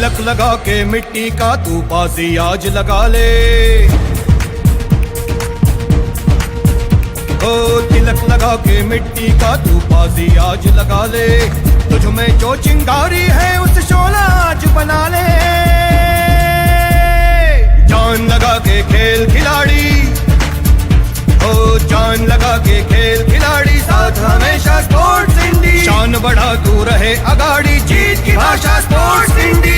तिलक लगा के मिट्टी का तू बाजी आज लगा ले, ओ तिलक लगा के मिट्टी का तू बाजी आज लगा ले, तुझ में जो चिंगारी है उस शोला आज बना ले। जान लगा के खेल खिलाड़ी, ओ जान लगा के खेल खिलाड़ी, साथ हमेशा स्पोर्ट्स इंडी, शान बढ़ा तू रहे अगाड़ी, जीत की भाषा स्पोर्ट्स इंडी।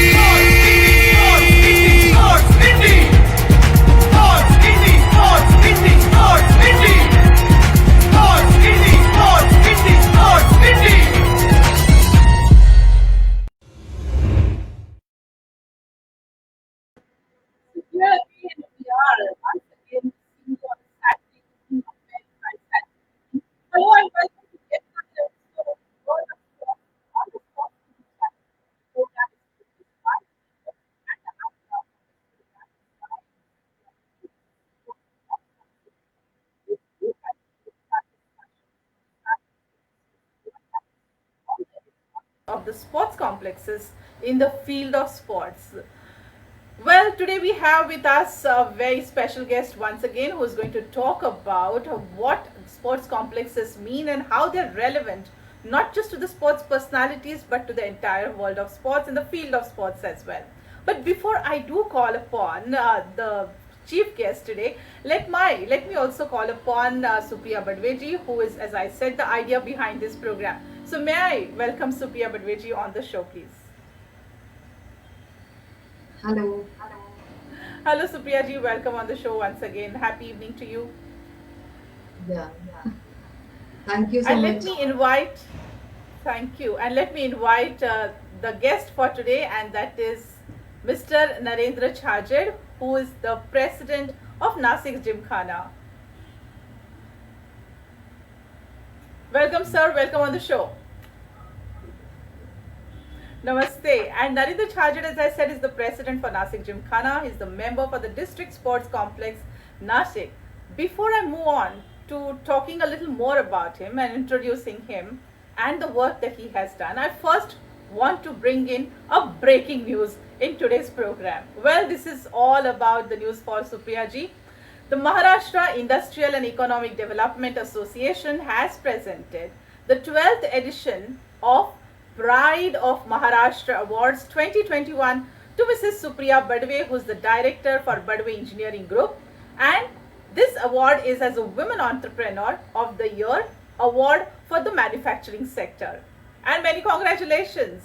Here again we are once again seeing you on Saturday evening of very Saturday. Hello and welcome to yet another episode of the World of Sports on the Sportsindi channel. The program is produced by Shiva and the idea of this program is by of the sports complexes in the field of sports. Well, today we have with us a very special guest once again who is going to talk about what sports complexes mean and how they're relevant not just to the sports personalities but to the entire world of sports and the field of sports as well. But before I do call upon the chief guest today, let me also call upon Supriya Badweji, who is, as I said, the idea behind this program. So may I welcome Supriya Badweji on the show, please. Hello. Hello, Supriya ji. Welcome on the show once again. Happy evening to you. Yeah. Thank you so And let much. me invite, thank you. And let me invite the guest for today, and that is Mr. Narendra Chhajed, who is the president of Nasik Gymkhana. Welcome, sir. Welcome on the show. Namaste. And Narendra Chhajed, as I said, is the president for Nasik Gymkhana. He's the member for the District Sports Complex, Nasik. Before I move on to talking a little more about him and introducing him and the work that he has done, I first want to bring in a breaking news in today's program. Well, this is all about the news for Supriya ji. The Maharashtra Industrial and Economic Development Association has presented the 12th edition of Pride of Maharashtra Awards 2021 to Mrs. Supriya Badwe, who is the director for Badwe Engineering Group. And this award is as a Women Entrepreneur of the Year award for the manufacturing sector. And many congratulations.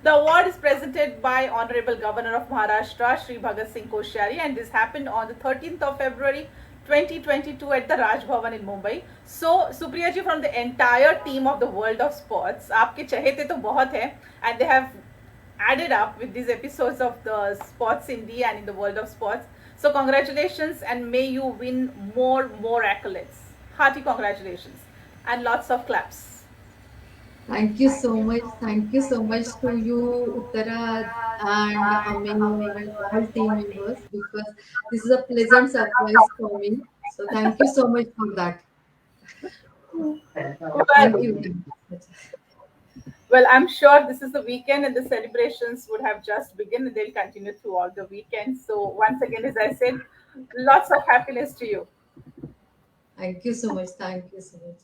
The award is presented by Honorable Governor of Maharashtra, Shri Singh Koshyari, and this happened on the 13th of February 2022 at the Raj Bhavan in Mumbai. So, Supriya ji, from the entire team of the world of sports, आपके चहेते तो बहुत हैं, and they have added up with these episodes of the Sportsindi and in the world of sports. So, congratulations, and may you win more accolades. Hearty congratulations, and lots of claps. Thank you so much. Thank you so much to you, Uttara and Amin and all team members, because this is a pleasant surprise for me. So thank you so much for that. Thank Well, you. Well, I'm sure this is the weekend and the celebrations would have just begun and they'll continue throughout the weekend. So, once again, as I said, lots of happiness to you. Thank you so much. Thank you so much.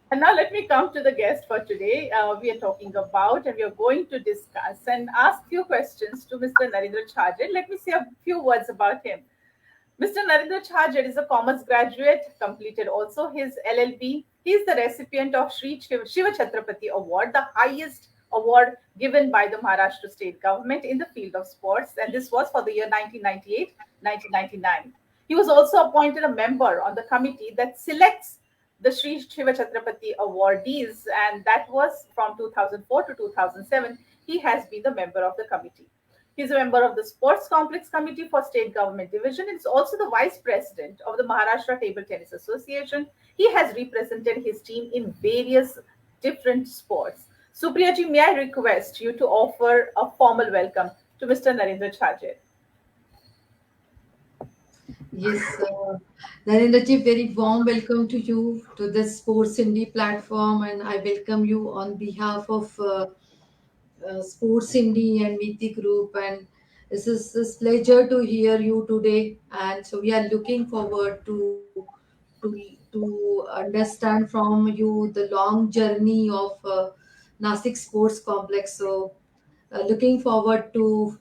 And now, let me come to the guest for today. We are talking about and we are going to discuss and ask few questions to Mr. Narendra Chhajed. Let me say a few words about him. Mr. Narendra Chhajed is a commerce graduate, completed also his LLB. He is the recipient of Shri Shiva Chatrapati Award, the highest award given by the Maharashtra state government in the field of sports, and this was for the year 1998-1999. He was also appointed a member on the committee that selects the Shri Shiva Chatrapati awardees, and that was from 2004 to 2007. He has been the member of the committee. He's a member of the Sports Complex Committee for State Government Division. He's also the Vice President of the Maharashtra Table Tennis Association. He has represented his team in various different sports. Supriya ji, may I request you to offer a formal welcome to Mr. Narendra Chhajed. Yes, Narendra ji, very warm welcome to you to the Sports Indie platform, and I welcome you on behalf of Sportsindi and Meeti Group, and this is this pleasure to hear you today. And so we are looking forward to understand from you the long journey of Nasik Sports Complex. So looking forward to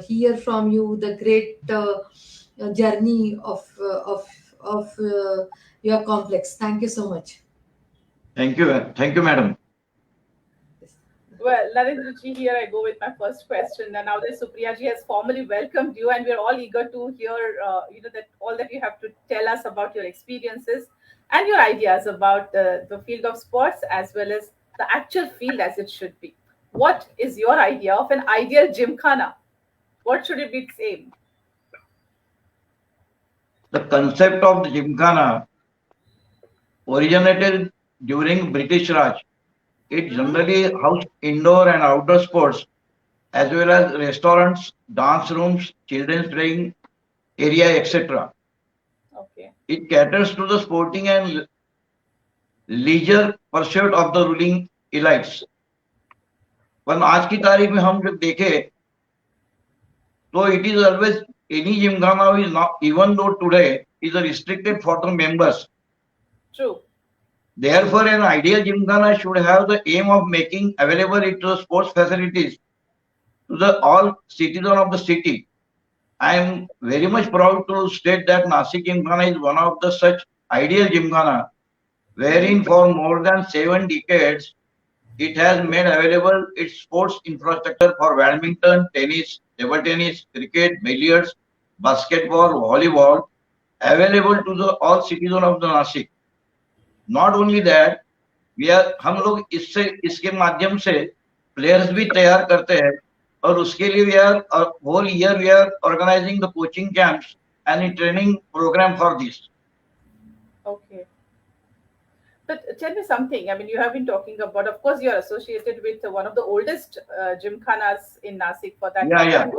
hear from you the great journey of your complex. Thank you so much. Thank you, madam. Well, Narendra ji, here I go with my first question. And now that Supriya ji has formally welcomed you, and we're all eager to hear, that all that you have to tell us about your experiences and your ideas about the field of sports as well as the actual field as it should be. What is your idea of an ideal gymkhana? What should it be its aim? The concept of the Gymkhana originated during British Raj. It generally housed indoor and outdoor sports as well as restaurants, dance rooms, children's playing area, etc. Okay. It caters to the sporting and leisure pursuit of the ruling elites. पर आज की तारीख में हम जब देखें तो it is always any gymkhana is not, even though today is restricted for the members. True. Therefore, an ideal gymkhana should have the aim of making available it to the sports facilities to the all citizens of the city. I am very much proud to state that Nasik Gymkhana is one of the such ideal gymkhana, wherein for more than 7 decades it has made available its sports infrastructure for badminton, tennis, table tennis, cricket, billiards, basketball, volleyball, available to the all citizens of the Nasik. Not only that, हम लोग इसके माध्यम से players भी तैयार करते हैं और उसके लिए we are whole year we are organizing the coaching camps and a training program for this. Okay. But tell me something. I mean, you have been talking about, of course, you are associated with one of the oldest gymkhanas in Nasik for that matter.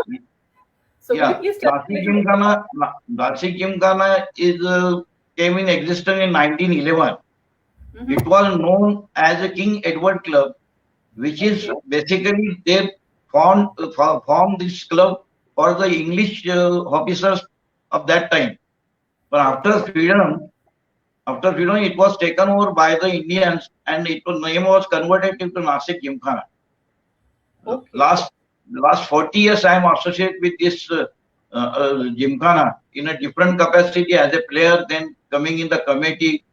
So will you please tell me? Nasik Gymkhana is came in existence in 1911. It was known as a King Edward Club, which is basically they formed this club for the English officers of that time. But after freedom, it was taken over by the Indians, and name was converted into Nasik Gymkhana. Okay. Last 40 years, I am associated with this Gymkhana in a different capacity as a player, then coming in the committee.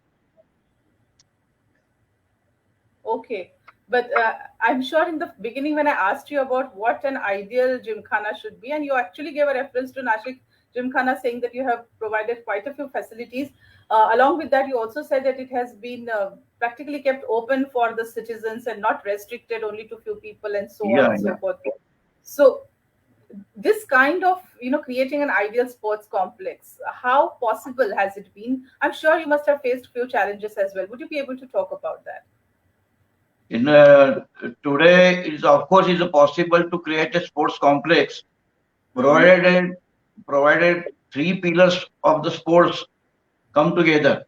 Okay. But I'm sure in the beginning when I asked you about what an ideal gymkhana should be, and you actually gave a reference to Nasik Gymkhana saying that you have provided quite a few facilities. Along with that, you also said that it has been practically kept open for the citizens and not restricted only to few people and so on and so forth. So this kind of, creating an ideal sports complex, how possible has it been? I'm sure you must have faced few challenges as well. Would you be able to talk about that? Today, it is of course is possible to create a sports complex, provided 3 pillars of the sports come together.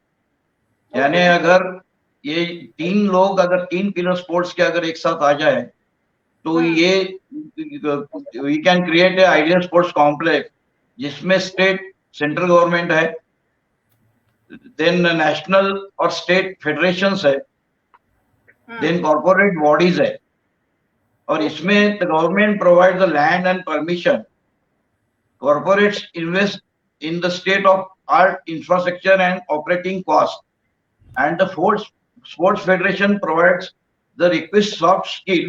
यानी अगर ये 3 लोग अगर 3 pillar sports के अगर एक साथ आ जाए तो ये we can create a ideal sports complex जिसमें स्टेट सेंट्रल गवर्नमेंट है, देन नेशनल और स्टेट फेडरेशंस है, देन कॉर्पोरेट बॉडीज है, और इसमें the government provide the land and permission, corporates invest in the state of art infrastructure and operating cost, and the sports federation provides the requisite soft skill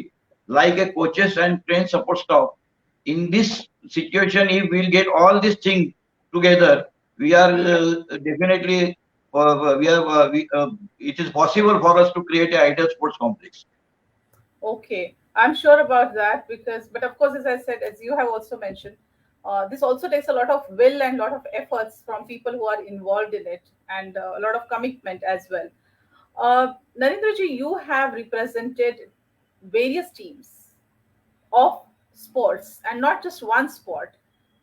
like a coaches and train support staff. In this situation, if we'll get all these things together, we are definitely it is possible for us to create an ideal sports complex. Okay, I'm sure about that but of course, as I said, as you have also mentioned, this also takes a lot of will and a lot of efforts from people who are involved in it, and a lot of commitment as well. Narendra ji, you have represented various teams of sports, and not just one sport,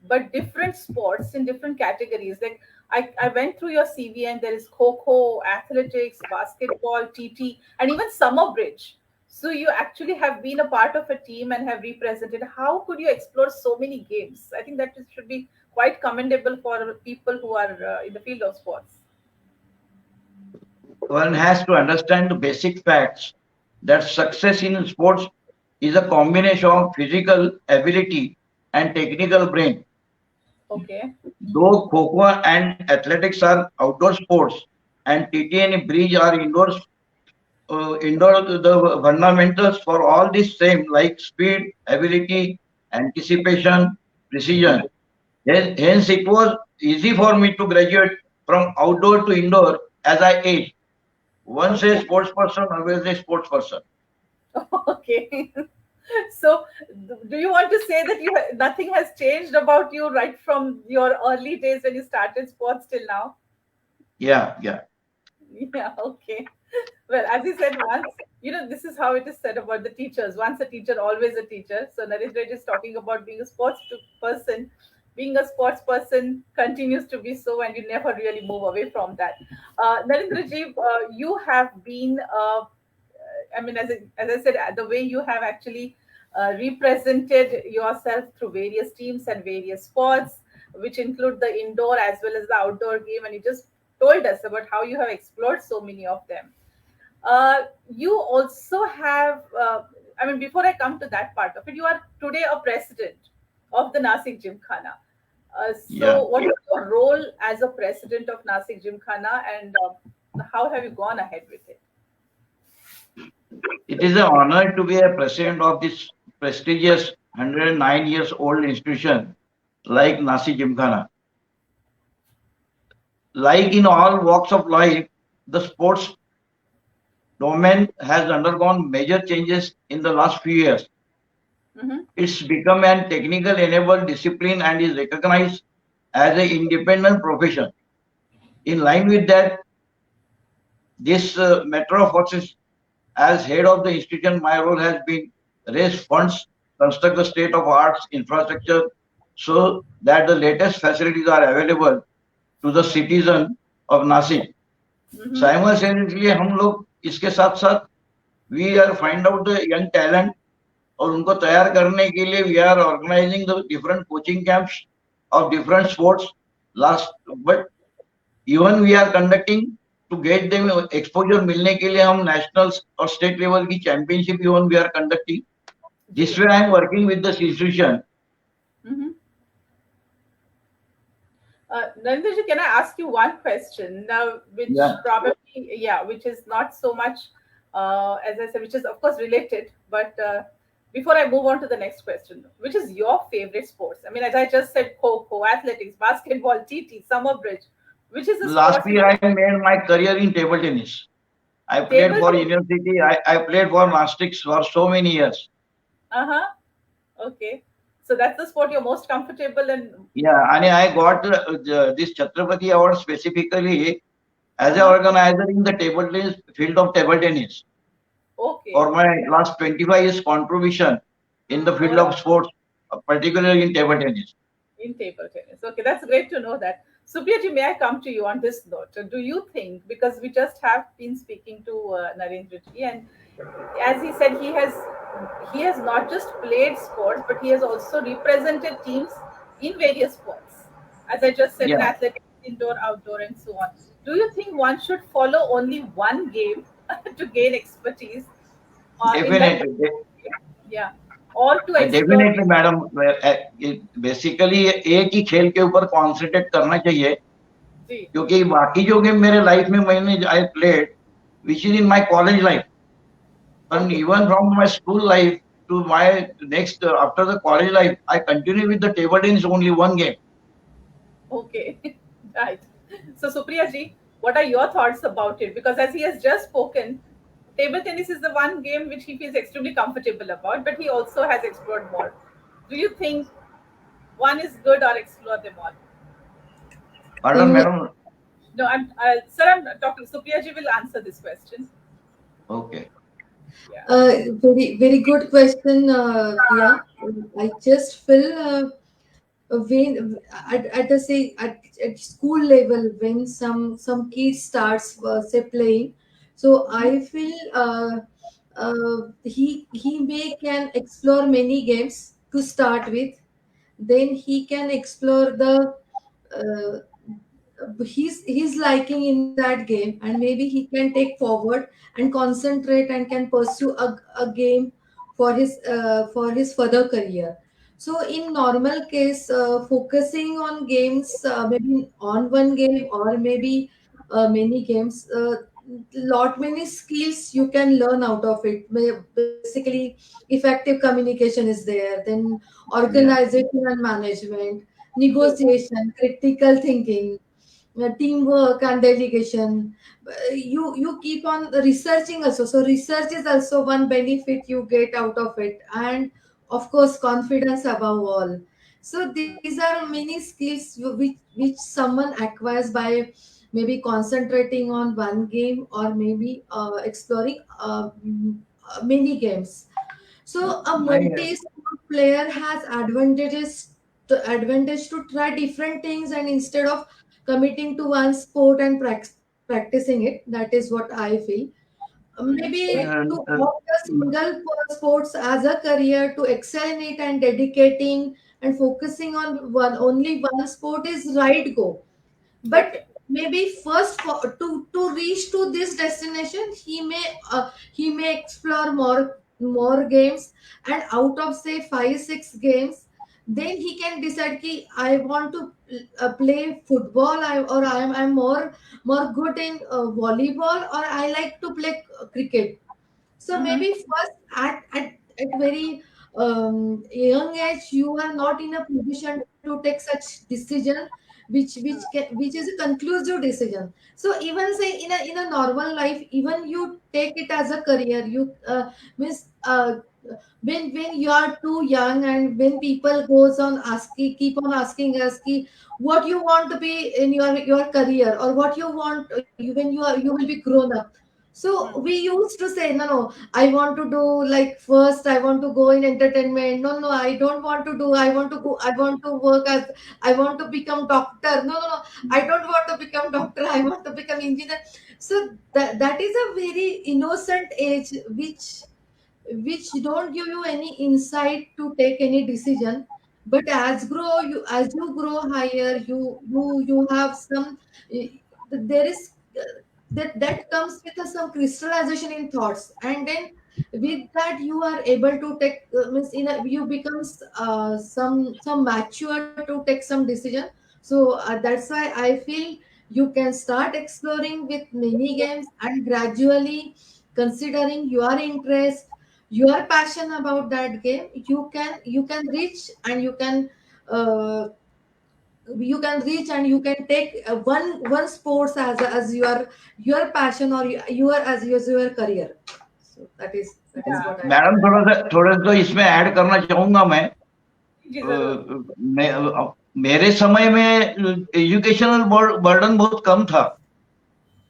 but different sports in different categories. Like I went through your CV, and there is Kho, athletics, basketball, TT, and even summer bridge. So you actually have been a part of a team and have represented. How could you explore so many games? I think should be quite commendable for people who are in the field of sports. One has to understand the basic facts that success in sports is a combination of physical ability and technical brain. Okay. Though Kho and athletics are outdoor sports and TT and bridge are indoor the fundamentals for all this same like speed, ability, anticipation, precision. Hence, it was easy for me to graduate from outdoor to indoor as I aged. Once a Okay. sports person, always a sports person. Okay. So, do you want to say that nothing has changed about you right from your early days when you started sports till now? Yeah, yeah. Yeah, okay. Well, as you said once, this is how it is said about the teachers. Once a teacher, always a teacher. So Narendra is talking about being a person. Being a sports person continues to be so, and you never really move away from that. Narendra ji, you have been, I mean, as I said, the way you have actually represented yourself through various teams and various sports, which include the indoor as well as the outdoor game, and you just told us about how you have explored so many of them. You also have, I mean, before I come to that part of it, you are today a president of the Nasik Gymkhana. Yeah. So, what is your role as a president of Nasik Gymkhana, and how have you gone ahead with it? It is an honor to be a president of this prestigious 109 years old institution like Nasik Gymkhana. Like in all walks of life, the sports domain has undergone major changes in the last few years. Mm-hmm. It's become an technical enabled discipline and is recognized as an independent profession. In line with that, this matter of success as head of the institution, my role has been raise funds, construct the state of arts infrastructure so that the latest facilities are available to the citizen of Nasik. Mm-hmm. Simultaneously, हम लोग इसके साथ साथ we are find out the young talent और उनको तैयार करने के लिए we are organizing the different coaching camps of different sports. But even we are conducting to get them exposure मिलने के लिए हम national और state level की championship even we are conducting. This way I am working with this institution. Mm-hmm. Narendraji, can I ask you one question now, which Yeah. probably, yeah, which is not so much, as I said, which is of course related, but before I move on to the next question, which is your favorite sports? I mean, as I just said, Kho, athletics, basketball, TT, summer bridge, which is the Last sports year I made my career in table tennis. I played table for tennis? university. I played for Nasik for so many years. Uh-huh. Okay. So that's the sport you're most comfortable in. Yeah, and I got this Chatrapati award specifically as an Uh-huh. organizer in the table tennis field of table tennis Okay. for my last 25 years contribution in the field Oh, of sports, particularly in table tennis. in table tennis. Okay, that's great to know that. Supriyaji, may I come to you on this note? Do you think, because we just have been speaking to Narendra ji, and as he said, he has not just played sports, but he has also represented teams in various sports. As I just said, in Yeah, athletics, indoor, outdoor, and so on. Do you think one should follow only one game to gain expertise in that definitely, particular game? Yeah, or to explore? Definitely madam basically एक ही खेल के ऊपर concentrate करना चाहिए जी, क्योंकि बाकी जो game मेरे लाइफ में मैंने I played which is in my college life and okay, even from my school life to my next after the college life I continue with the table tennis only one game. okay, right. So, Supriya ji, what are your thoughts about it? Because as he has just spoken, table tennis is the one game which he feels extremely comfortable about, but he also has explored more. Do you think one is good or explore them all? Pardon In madam. No, sir, I'm talking. Supriya ji will answer this question. Okay. Yeah. very good question, Priya. I just feel when at the say at school level when some kids starts say playing, so I feel he may can explore many games to start with. Then he can explore the uh, he's liking in that game, and maybe he can take forward and concentrate and can pursue a game for his further career. So in normal case, focusing on games, maybe on one game or maybe many games, lot many skills you can learn out of it. Basically, effective communication is there, then Yeah. organization and management, True. negotiation, critical thinking, teamwork and delegation. You keep on researching also. So research is also one benefit you get out of it, and of course confidence above all. So these are many skills which someone acquires by maybe concentrating on one game or maybe exploring many games. So a I, multi-sport player has advantage to try different things, and instead of committing to one sport and practicing it, that is what I feel. Maybe uh, to uh, opt a single sports as a career, to excel in it and dedicating and focusing on one only one sport is right go. But Okay. maybe first to reach to this destination, he may explore more games, and out of say 5 6 games, then he can decide ki I want to play football, I'm more good in volleyball, or I like to play cricket. So Mm-hmm. maybe first at very young age, you are not in a position to take such decision, which is a conclusive decision. So even say in a normal life, even you take it as a career, you means when you are too young, and when people goes on asking keep on asking us ki, what you want to be in your career, or what you want when you will be grown up. So we used to say, no, I want to do, like, first I want to go in entertainment. No, I don't want to do. I want to work as. I want to become doctor. No. I don't want to become doctor. I want to become engineer. So that is a very innocent age, which don't give you any insight to take any decision. But as you grow higher, you have some there is that comes with some crystallization in thoughts, and then with that you are able to take means you becomes some mature to take some decision. So that's why I feel you can start exploring with many games, and gradually, considering your interest, your passion about that game, you can reach, and uh, you can take one sports as your passion, or your as your career. So that is what I madam थोड़ा सा इसमें add करना चाहूंगा मैं। जी जरूर। मेरे समय में एजुकेशनल बर्डन बहुत कम था।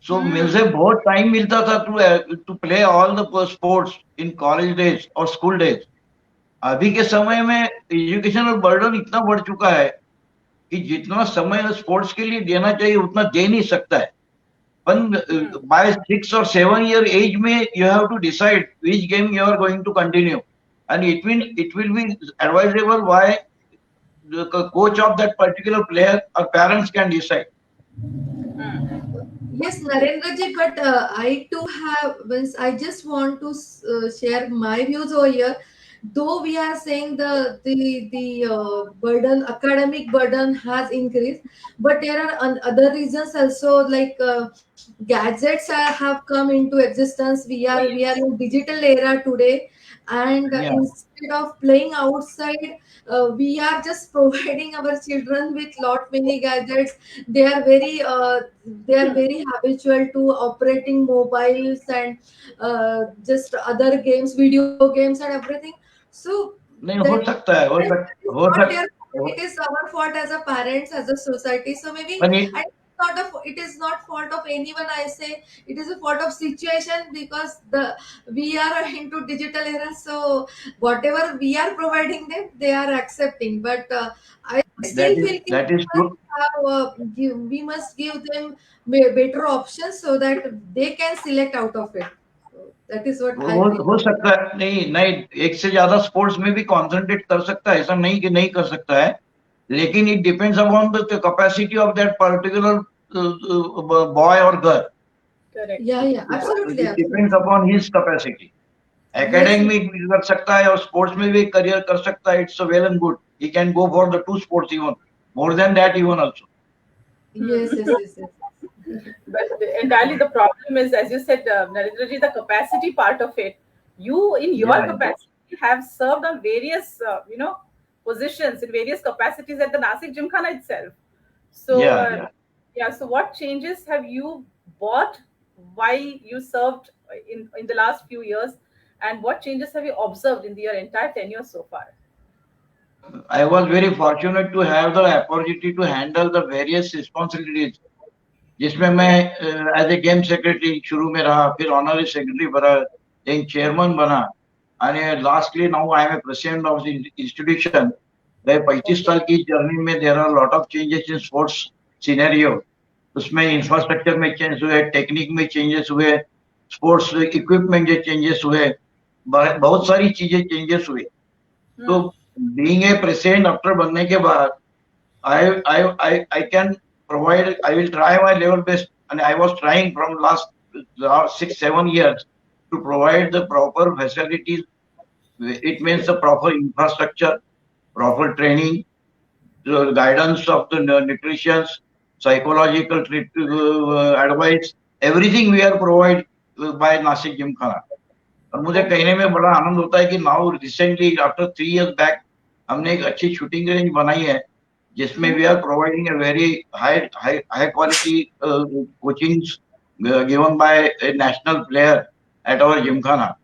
सो मुझे बहुत टाइम मिलता था to play all the sports in college days और स्कूल डेज। अभी के समय में एजुकेशनल बर्डन इतना बढ़ चुका है कि जितना समय स्पोर्ट्स के लिए देना चाहिए उतना दे नहीं सकता है। पण by 6 or 7 year age में you have to decide which game you are going to continue, and it will be advisable why the coach of that particular player or parents can decide. Yes, Narendra ji, but I too have, means I just want to share my views over here. Though we are saying the burden, academic burden has increased, but there are other reasons also, like gadgets have come into existence. We are in digital era today, and Yeah, instead of playing outside, we are just providing our children with lot many gadgets. They are very habitual to operating mobiles, and just other games, video games and everything. So नहीं that हो सकता है, that is हो not सक their fault. It is our fault as a parents, as a society. So maybe, पण and it is not fault of anyone. I say it is a fault of situation, because we are into digital era. So whatever we are providing them, they are accepting. But I still feel that is true. we must give them better options, so that they can select out of it. So, That is what I feel. हो सकता है, नहीं नहीं, एक से ज्यादा sports में भी कॉन्सेंट्रेट कर सकता है, ऐसा नहीं कि नहीं कर सकता है, लेकिन it depends upon the capacity of that particular boy or girl. Correct. Yeah, absolutely, it depends absolutely. Upon his capacity. Yes, academic भी कर सकता है और स्पोर्ट्स में भी करियर कर सकता है. It's well and good. He can go for the two sports even, more than that even also. yes. But entirely the problem is, as you said, Narendra ji, the capacity part of it. You, in your Yeah. capacity, have served on various, positions in various capacities at the Nasik Gymkhana itself. So, Yeah. So what changes have you brought? Why you served in the last few years, and what changes have you observed in your entire tenure so far? I was very fortunate to have the opportunity to handle the various responsibilities, जिसमें मैं as a game secretary शुरू में रहा, फिर honorary secretary बना, then chairman बना, and lastly now I am a president of the institution. गए 35 साल की जर्नी में there are lot of changes in sports scenario. उसमें इंफ्रास्ट्रक्चर में चेंज हुए, टेक्निक में चेंजेस हुए, स्पोर्ट्स इक्विपमेंट में चेंजेस हुए, बहुत सारी चीजें चेंजेस हुई. तो बीइंग ए प्रेसिडेंट आफ्टर बनने के बाद I can provide, I will try my level best, and I was trying from last 6-7 years to provide the proper facilities. It means the proper infrastructure, proper training, the guidance of the nutrition, psychological advice, everything we are provided by Nasik Gymkhana. और मुझे कहने में बड़ा आनंद होता है कि now recently after 3 years back हमने एक अच्छी शूटिंग रेंज बनाई है, जिसमें we are providing a very high quality coachings given by a national player at our Gymkhana.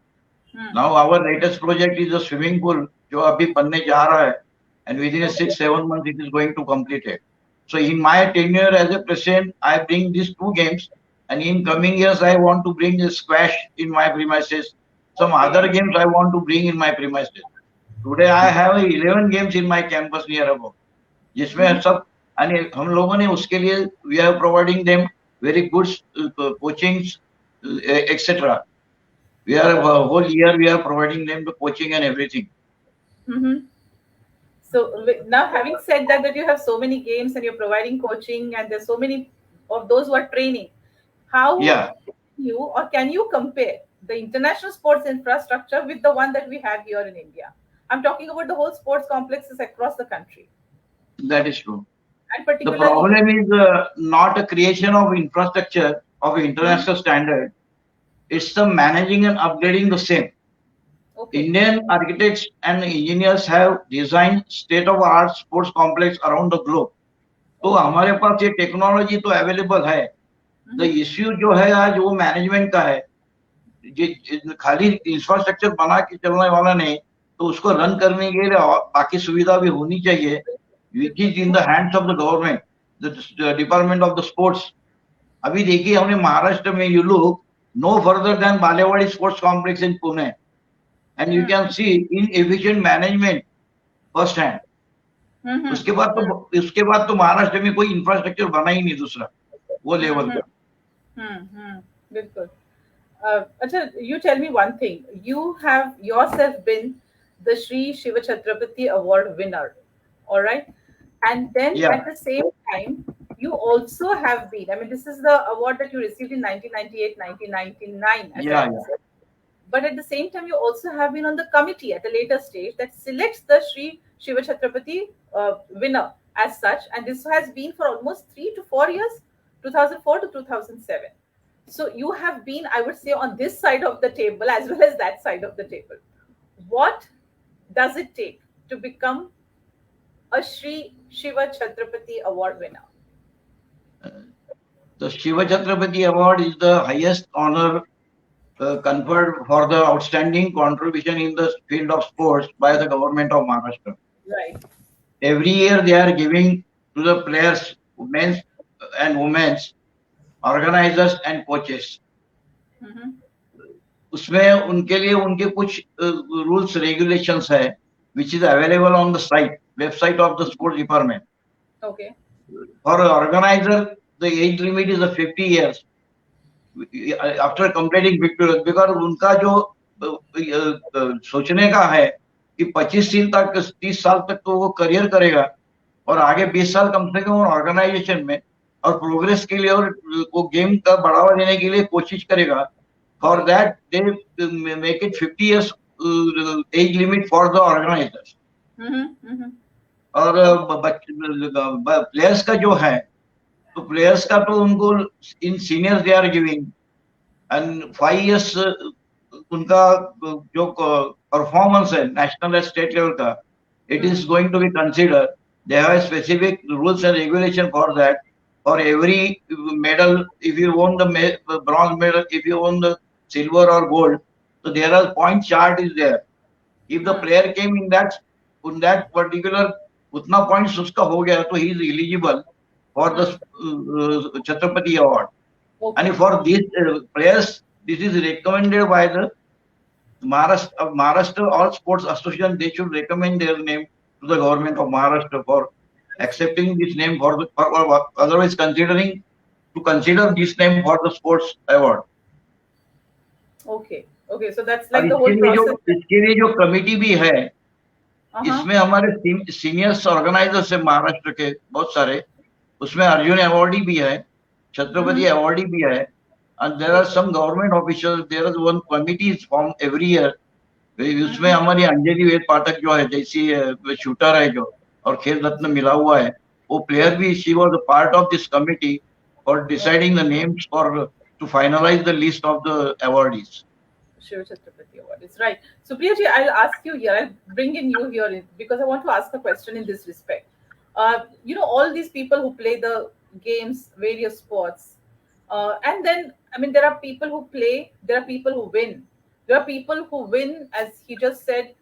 Now our latest project is a swimming pool जो अभी बनने जा रहा है, and within 6-7 months it is going to complete it. So in my tenure as a president, I bring these 2 games, and in coming years I want to bring a squash in my premises. Some other games I want to bring in my premises. Today I have 11 games in my campus near about. जिसमें सब हम लोगों ने उसके लिए we are providing them very good coachings etcetera. We are whole year we are providing them the coaching and everything. So now, having said that you have so many games and you're providing coaching, and there's so many of those who are training, how can you compare the international sports infrastructure with the one that we have here in India? I'm talking about the whole sports complexes across the country. That is true. And particularly, the problem is not a creation of infrastructure of international standard. It's the managing and upgrading the same. Okay. Indian architects and engineers have designed state-of-the-art sports complex around the globe. तो हमारे पास ये technology तो available है. The issue जो है आज वो management का है. खाली इंफ्रास्ट्रक्चर बना के चलने वाला नहीं, तो उसको रन करने के लिए बाकी सुविधा भी होनी चाहिए, which is in the hands of the government, the Department of the Sports. अभी देखिए हमने महाराष्ट्र में you look no further than Balewadi sports complex in Pune, and you can see inefficient management first hand. उसके बाद तो महाराष्ट्र में कोई इंफ्रास्ट्रक्चर बना ही नहीं दूसरा वो लेवल का. बिल्कुल. अच्छा, you tell me one thing. You have yourself been the Shri Shiva Chatrapati award winner, all right? And then at the same time, you also have been, I mean, this is the award that you received in 1998, 1999. But at the same time, you also have been on the committee at a later stage that selects the Shri Shiva Chatrapati winner as such. And this has been for almost 3 to 4 years, 2004 to 2007. So you have been, I would say, on this side of the table as well as that side of the table. What does it take to become a Shri Shiva Chatrapati award winner? The Shiva Chatrapati award is the highest honor conferred for the outstanding contribution in the field of sports by the government of Maharashtra. Right. Every year they are giving to the players, men's and women's, organizers and coaches. उसमें उनके लिए उनके कुछ rules regulations है, which is available on the website of the sports department. Okay. For an organizer, the age limit is 50 years. After completing victory, because उनका जो सोचने का है कि 25 साल तक 30 साल तक तो वो करियर करेगा और आगे 20 साल कम से कम ऑर्गेनाइजेशन में और प्रोग्रेस के लिए और वो गेम का बढ़ावा देने के लिए कोशिश करेगा. For that they make it 50 years age limit for the organisers. और प्लेयर्स का जो है, तो प्लेयर्स का तो उनको in seniors they are giving and 5 years उनका जो परफॉर्मेंस है नेशनल स्टेट लेवल का, it is going to be considered. They have specific rules and regulation for that. For every medal, if you won the bronze medal, if you won the silver or gold, so there are point chart is there. If the player came in that particular utna points uska ho gaya, so he is eligible for the Chatrapati award. Okay. And for these players, this is recommended by the Maharashtra All Sports Association. They should recommend their name to the government of Maharashtra for accepting this name for otherwise consider this name for the sports award. Okay. Okay. So that's और like the whole process. इसके लिए जो committee भी है, इसमें हमारे seniors organisers है महाराष्ट्र के बहुत सारे, उसमें अर्जुन अवार्डी भी है, छत्रपति अवार्डी भी है, and there are some government officials. There is one committee is formed every year. उसमें हमारी अंजलि वेद पाठक जो है, जैसी शूटर है जो और खेल रत्न मिला हुआ है, वो प्लेयर भी, she was a part of this committee for deciding the names for to finalize the list of the awardees. Shiva Chatrapati Award. It's right. So, Priyaji, I'll ask you here. I'll bring in you here because I want to ask a question in this respect. All these people who play the games, various sports, and then, I mean, there are people who play, there are people who win. There are people who win, as he just said,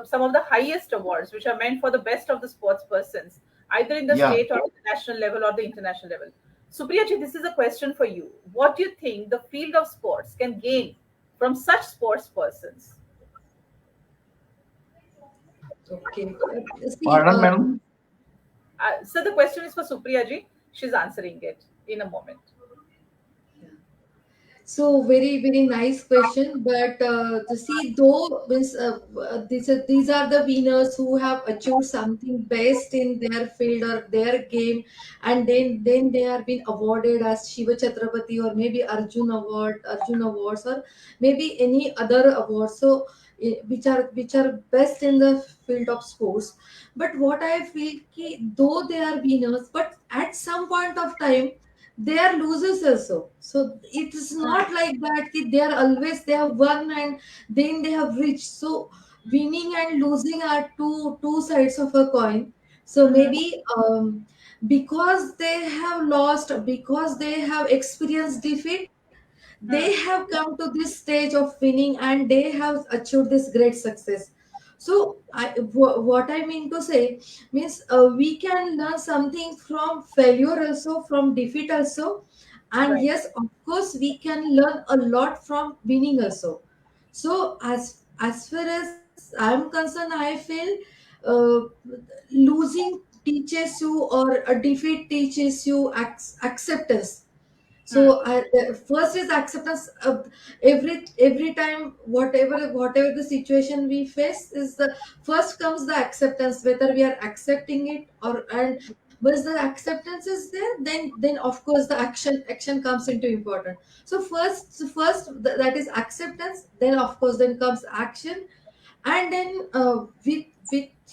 some of the highest awards, which are meant for the best of the sports persons, either in the state or the national level or the international level. So, Priyaji, this is a question for you. What do you think the field of sports can gain from such sports persons? Okay. Pardon, madam? So the question is for Supriya ji. She's answering it in a moment. So very very nice question, but to see though means these are the winners who have achieved something best in their field or their game, and then they are being awarded as Shiva Chatrapati or maybe Arjun awards, or maybe any other awards. So which are best in the field of sports. But what I feel ki, though they are winners, but at some point of time they are losers also. So it is not like that ki they have won and then they have reached. So winning and losing are two sides of a coin. So maybe because they have lost, because they have experienced defeat, they have come to this stage of winning and they have achieved this great success. So what I mean to say means we can learn something from failure also, from defeat also, and Right. yes, of course we can learn a lot from winning also. So as far as I'm concerned, I feel uh, losing teaches you or a defeat teaches you acceptance. So first is acceptance of every time, whatever the situation we face, is the first comes the acceptance, whether we are accepting it, or and once the acceptance is there, then of course the action comes into important. So that is acceptance, then of course then comes action, and then with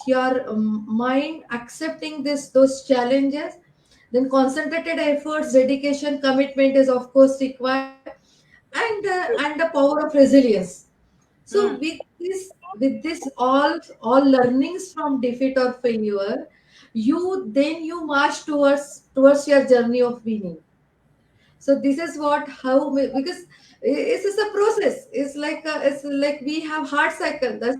your mind accepting those challenges, then concentrated efforts, dedication, commitment is of course required, and the power of resilience. So with this all learnings from defeat or failure, you march towards your journey of winning. So this is because this is a process. It's like we have heart cycle that's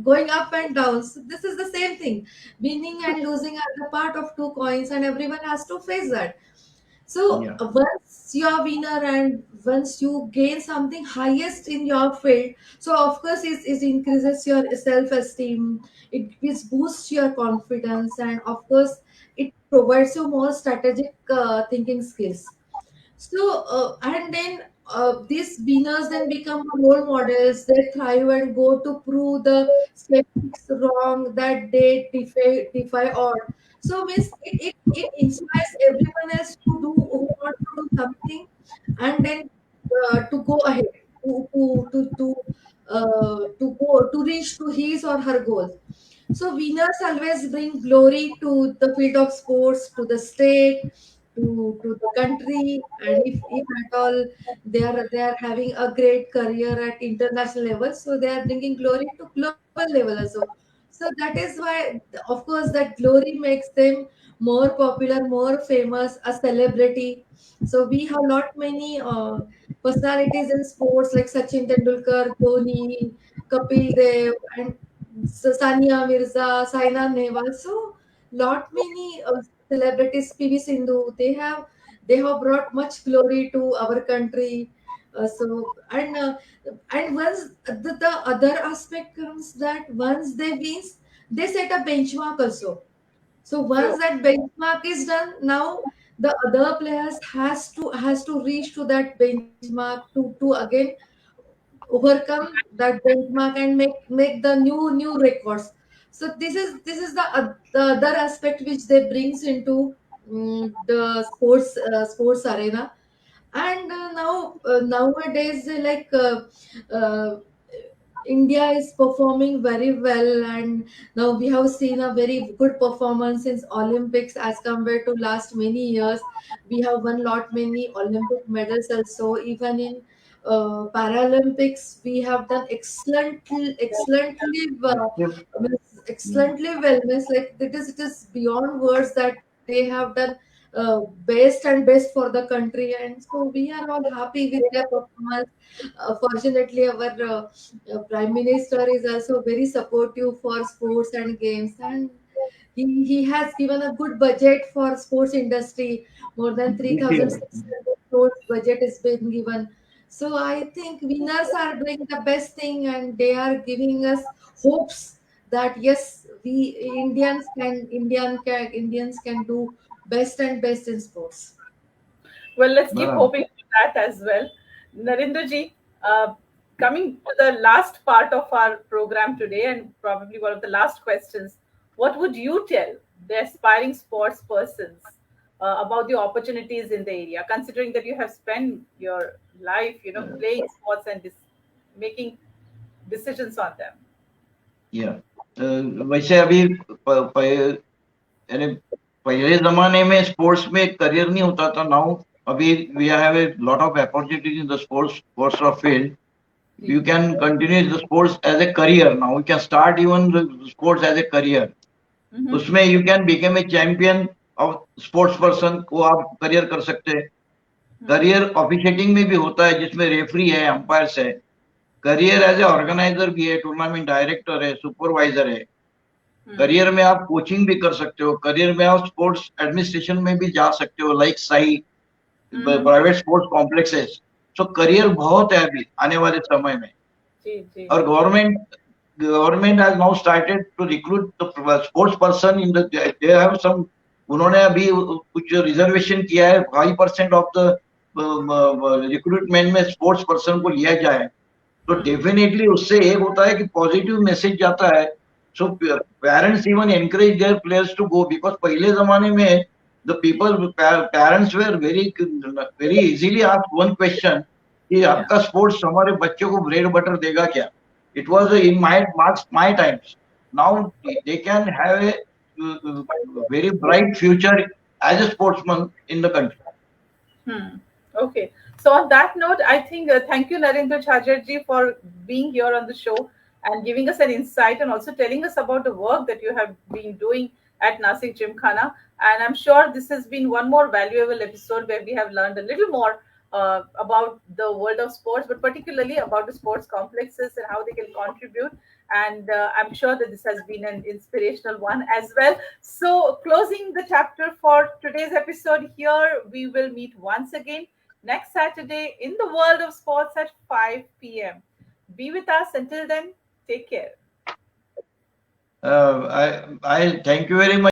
going up and down. So this is the same thing. Winning and losing are the part of two coins, and everyone has to face that. So Yeah. once you are winner and once you gain something highest in your field, so of course it increases your self-esteem, it boosts your confidence, and of course it provides you more strategic thinking skills. So and then these winners then become role models. They thrive and go to prove the skeptics wrong that they defy odd. So means it inspires everyone else to do who want to do something, and then to go ahead to go to reach to his or her goals. So winners always bring glory to the field of sports, to the state, to the country, and if at all they are having a great career at international level, so they are bringing glory to global level also. So that is why, of course, that glory makes them more popular, more famous, a celebrity. So we have lot many personalities in sports like Sachin Tendulkar, Dhoni, Kapil Dev, and Sania Mirza, Saina Nehwal. So lot many celebrities, PV Sindhu, they have brought much glory to our country. And once the other aspect comes that once they win, they set a benchmark also. So True. once that benchmark is done, now the other players has to reach to that benchmark to again overcome that benchmark and make the new records. So this is the other aspect which they brings into the sports arena. And nowadays uh, India is performing very well, and now we have seen a very good performance since Olympics as compared to last many years. We have won lot many Olympic medals also. Even in Paralympics, we have done excellently well. Means like it is beyond words that they have done best and best for the country, and so we are all happy with their performance. Fortunately, our Prime Minister is also very supportive for sports and games, and he has given a good budget for sports industry. More than This year. 3,600 crores budget is being given. So I think winners are doing the best thing, and they are giving us hopes that yes, we Indians can do best and best in sports. Well, let's keep बराबर. hoping for that as well. Narendra ji, coming to the last part of our program today, and probably one of the last questions, what would you tell the aspiring sports persons about the opportunities in the area, considering that you have spent your life, playing sports and making decisions on them? या वैसे अभी यानी पहले जमाने में sports में career नहीं होता था. नाउ अभी we have a lot of opportunities in the sports of field. You can continue the sports as a career now. You can start even the sports as a career. उसमें you can become a champion of sports person को आप career कर सकते हैं. Career officiating में भी होता है जिसमें रेफरी है, अंपायर्स है. करियर एज ए ऑर्गेनाइजर भी है, टूर्नामेंट डायरेक्टर है, सुपरवाइजर है. करियर में आप कोचिंग भी कर सकते हो. करियर में आप स्पोर्ट्स एडमिनिस्ट्रेशन में भी जा सकते हो, like SAI private sports complexes. So career बहुत है अभी आने वाले समय में. और government has now started to recruit the sports person in the they have some. उन्होंने अभी कुछ रिजर्वेशन किया है, 5% ऑफ द रिक्रूटमेंट में स्पोर्ट्स पर्सन को लिया जाए. तो डेफिनेटली उससे एक होता है कि पॉजिटिव मैसेज जाता है. So parents even encourage their players to go, because पहले जमाने में the people parents were very easily ask one question कि आपका स्पोर्ट्स हमारे बच्चों को ब्रेड बटर देगा क्या. It was in my times. Now they can have a very bright future as a sportsman in the country. Okay. So on that note, I think thank you, Narendra Chhajed ji, for being here on the show and giving us an insight and also telling us about the work that you have been doing at Nasik Gymkhana. And I'm sure this has been one more valuable episode where we have learned a little more about the world of sports, but particularly about the sports complexes and how they can contribute. And I'm sure that this has been an inspirational one as well. So closing the chapter for today's episode here, we will meet once again next Saturday in the world of sports at 5 p.m. Be with us. Until then, take care. I thank you very much.